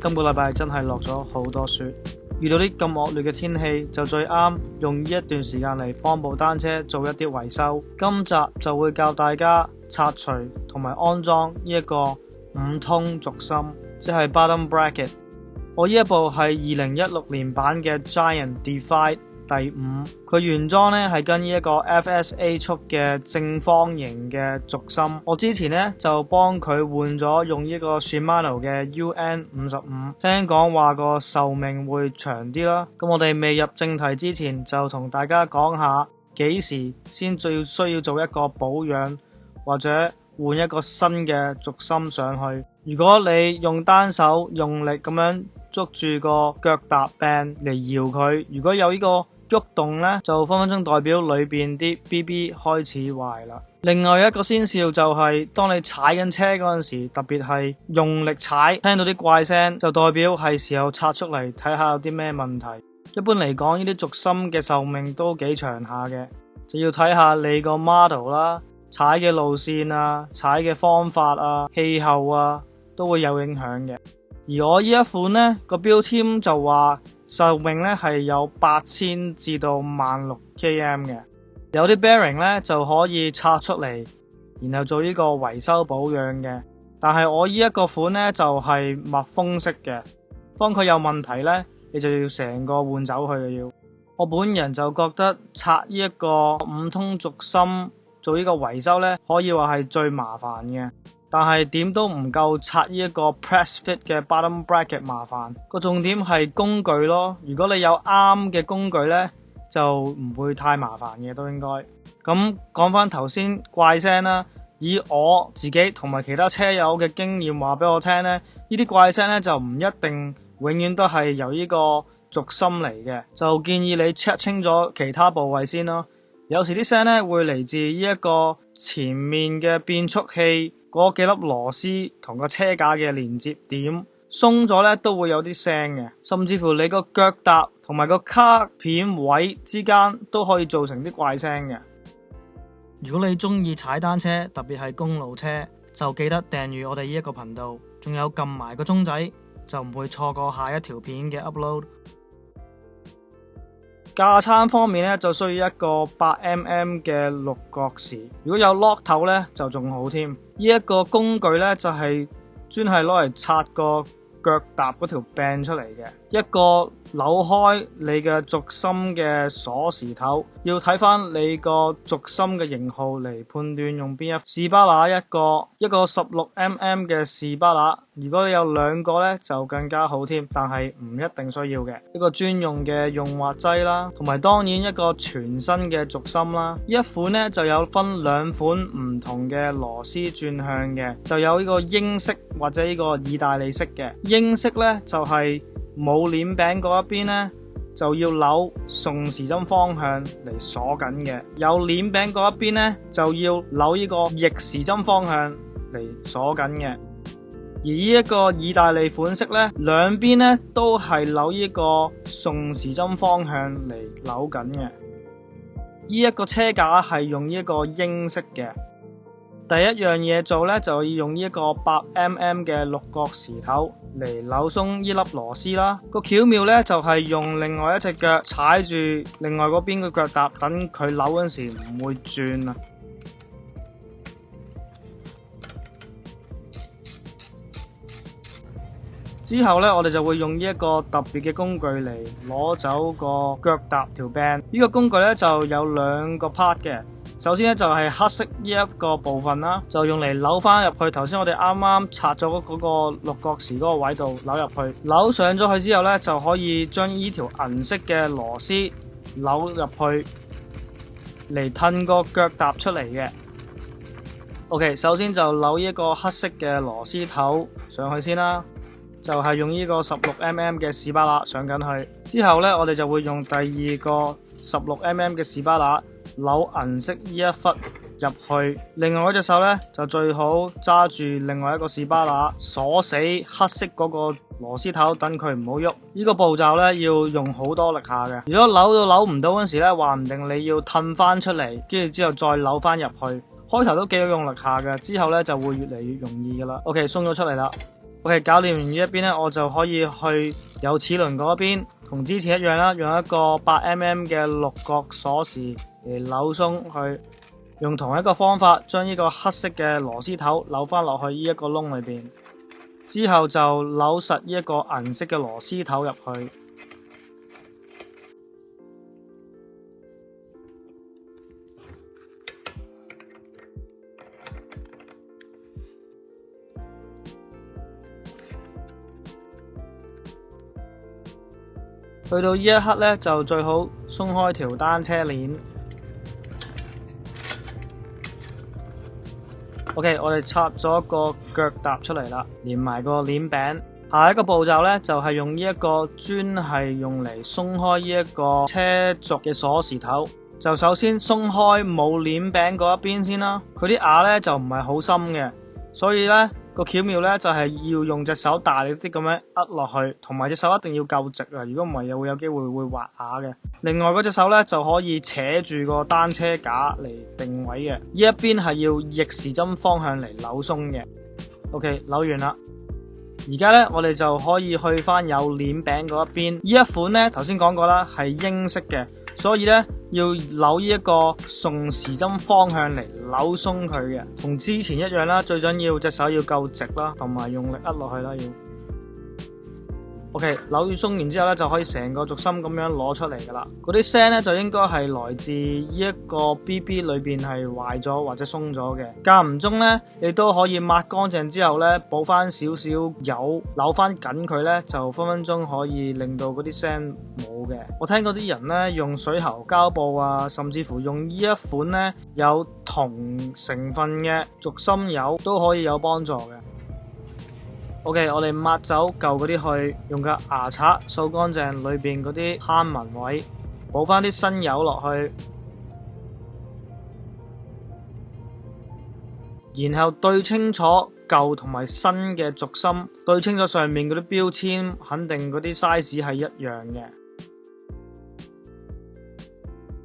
今個禮拜真係落咗好多雪，遇到啲咁惡劣嘅天氣，就最啱用呢一段時間嚟幫部單車做一啲維修。今集就會教大家拆除同埋安裝呢一個五通軸心，即係 bottom bracket。我呢一部係2016年版嘅 Giant Defy第5，佢原裝咧係跟呢一個 FSA 速嘅正方形嘅軸心。我之前咧就幫佢換咗用呢個 Shimano 嘅 UN55，聽講話個壽命會長啲啦。咁我哋未入正題之前，就同大家講下幾時先最需要做一個保養或者換一個新嘅軸心上去。如果你用單手用力咁樣捉住個腳踏柄嚟搖佢，如果有呢個喐動呢，就分分鐘代表裏邊啲 BB 開始壞啦。另外一個先兆就係當你踩緊車嗰陣時，特別係用力踩，聽到啲怪聲，就代表係時候拆出嚟睇下有啲咩問題。一般嚟講，呢啲軸心嘅壽命都幾長下嘅，就要睇下你個 model 啦、踩嘅路線啊、踩嘅方法啊、氣候啊，都會有影響嘅。而我呢一款呢個標籤就話壽命呢係有8000至到16000 km 嘅，有啲 bearing 呢就可以拆出嚟，然後做呢個維修保養嘅。但係我呢一個款呢就係密封式嘅，當佢有問題呢，你就要成個換走佢嘅要。我本人就覺得拆呢一個五通軸心做呢個維修呢，可以話係最麻煩嘅。但係點都唔夠拆呢一個 press fit 嘅 bottom bracket 麻煩。個重點係工具咯，如果你有啱嘅工具呢，就唔會太麻煩嘅，都應該。咁講翻頭先怪聲啦，以我自己同埋其他車友嘅經驗話俾我聽呢，呢啲怪聲呢就唔一定永遠都係由呢個軸心嚟嘅，就建議你 check 清咗其他部位先咯。有時啲聲呢會嚟自呢一個前面嘅變速器嗰幾粒螺絲同個車架嘅連接點鬆咗咧，都會有啲聲嘅。甚至乎你個腳踏同埋個卡片位之間都可以造成啲怪聲嘅。如果你中意踩單車，特別係公路車，就記得訂閱我哋呢一個頻道，仲有撳埋個鐘仔，就唔會錯過下一條片嘅 upload。架撐方面咧，就需要一個8mm 嘅六角匙，如果有 lock 頭咧就仲好添。呢一個工具咧就係專係攞嚟拆個腳踏嗰條柄出嚟嘅，一個扭開你嘅軸心嘅鎖匙頭，要睇翻你個軸心嘅型號嚟判斷用邊一士巴拿，一個 16mm 嘅士巴拿。如果你有兩個呢，就更加好添，但係唔一定需要嘅。一個專用嘅潤滑劑啦，同埋當然一個全新嘅軸心啦。呢一款呢就有分兩款唔同嘅螺絲轉向嘅，就有呢個英式或者呢個意大利式嘅。英式呢就係冇鏈柄嗰一邊呢，就要扭送時針方向嚟鎖緊嘅，有鏈柄嗰一邊呢，就要扭呢個逆時針方向嚟鎖緊嘅。而呢一個意大利款式呢，兩邊呢都係扭呢個送時針方向嚟扭緊嘅。呢一個車架係用呢一個英式嘅。第一樣嘢做呢，就要用呢一個8mm嘅六角匙頭嚟扭鬆呢粒螺絲啦。個巧妙呢，就係用另外一隻腳踩住另外嗰邊嘅腳踏，等佢扭嗰時唔會轉啊。之後呢，我哋就會用呢一個特別嘅工具嚟攞走個腳踏條柄。呢個工具呢，就有兩個 part 嘅。首先呢，就係黑色呢一個部分啦，就用嚟扭翻入去頭先我哋啱啱拆咗嗰個六角匙嗰個位度扭入去。扭上咗去之後呢，就可以將呢條銀色嘅螺絲扭入去嚟褪個腳踏出嚟嘅。OK， 首先就扭一個黑色嘅螺絲頭上去先啦。就係用呢個 16mm 嘅士巴拿上緊去，之後呢，我哋就會用第二個 16mm 嘅士巴拿扭銀色呢一忽入去，另外一隻手呢，就最好揸住另外一個士巴拿鎖死黑色嗰個螺絲頭，等佢唔好喐。呢個步驟呢，要用好多力下嘅，如果扭到扭唔到嗰時呢，話唔定你要褪翻出嚟，跟住之後再扭翻入去。開頭都幾好用力下嘅，之後呢，就會越嚟越容易噶啦。OK， 鬆咗出嚟啦。OK， 搞掂完呢一邊咧，我就可以去有齒輪嗰邊，同之前一樣啦，用一個8mm 嘅六角鎖匙嚟扭鬆佢，用同一個方法將呢個黑色嘅螺絲頭扭翻落去呢一個窿裏邊，之後就扭實呢一個銀色嘅螺絲頭入去。去到呢一刻咧，就最好鬆開條單車鏈。OK， 我哋拆咗個腳踏出嚟啦，連埋個鏈柄。下一個步驟咧，就係用呢一個專係用嚟鬆開呢一個車軸嘅鎖匙頭。就首先鬆開冇鏈柄嗰一邊先啦。佢啲牙咧就唔係好深嘅，所以咧個巧妙咧就係要用隻手大力啲咁樣握落去，同埋隻手一定要夠直啊！如果唔係又會有機會滑牙嘅。另外嗰隻手咧就可以扯住個單車架嚟定位嘅。呢一邊係要逆時針方向嚟扭鬆嘅。OK， 扭完啦。而家咧我哋就可以去翻有鏈柄嗰一邊。呢一款咧頭先講過啦，係英式嘅，所以咧要扭呢一個順時針方向嚟扭鬆佢嘅，同之前一樣啦。最緊要隻手要夠直啦，同埋用力握落去啦要。OK， 扭完鬆完之後咧，就可以成個軸心咁樣攞出嚟噶啦。嗰啲聲咧就應該係來自呢一個 BB 裏邊係壞咗或者鬆咗嘅。間唔中咧，你都可以抹乾淨之後咧，補翻少少油，扭翻緊佢咧，就分分鐘可以令到嗰啲聲冇嘅。我聽過啲人咧用水喉膠布啊，甚至乎用呢一款咧有銅成分嘅軸心油都可以有幫助嘅。OK， 我哋抹走舊嗰啲去，用個牙刷掃乾淨裏邊嗰啲坑紋位，補翻啲新油落去，然後對清楚舊同埋新嘅軸心，對清楚上面嗰啲標籤，肯定嗰啲 size 係一樣嘅。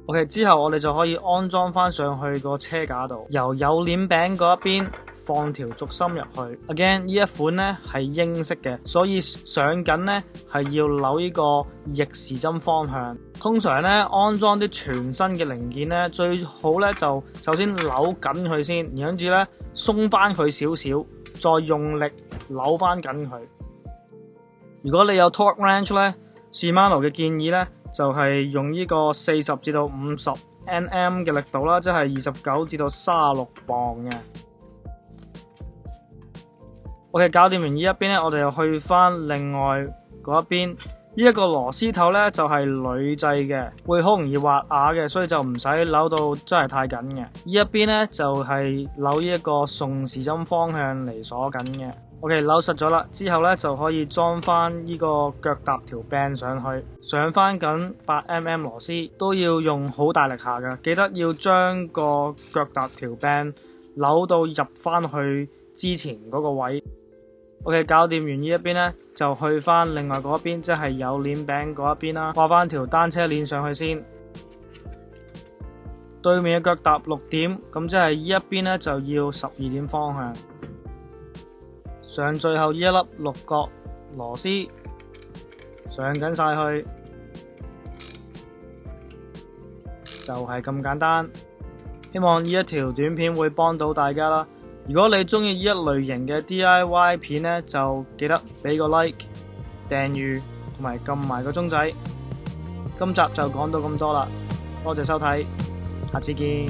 OK， 之後我哋就可以安裝翻上去個車架度，由有鏈柄嗰一邊放條軸心入去。Again， 呢一款呢係英式嘅，所以上緊呢係要扭呢個逆時針方向。通常呢，安裝啲全新嘅零件呢，最好呢就首先扭緊佢先，然後跟住呢鬆翻佢少少，再用力扭翻緊佢。如果你有 torque wrench 呢， Shimano 嘅建議呢就係用呢個40至到50 Nm 嘅力度啦，即係29至到36磅嘅。OK， 搞掂完呢一邊咧，我哋又去翻另外嗰一邊。呢一個螺絲頭咧就係鋁製嘅，會好容易滑牙嘅，所以就唔使扭到真係太緊嘅。呢一邊咧就係扭呢一個順時針方向嚟鎖緊嘅。OK， 扭實咗啦，之後咧就可以裝翻呢個腳踏條柄上去，上翻緊8mm螺絲，都要用好大力下㗎，記得要將個腳踏條柄扭到入翻去之前嗰個位。OK， 搞掂完呢一邊呢，就去翻另外嗰一邊，即係有鏈柄嗰一邊啦。掛翻條單車鏈上去先。對面嘅腳踏6點，咁即係呢一邊呢，就要12點方向。上最後呢一粒六角螺絲，上緊晒去，就係咁簡單。希望呢一條短片會幫到大家啦。如果你中意呢一類型嘅 DIY 片呢，就記得俾個 like、訂閱同埋撳埋個鐘仔。今集就講到咁多啦，多謝收睇，下次見。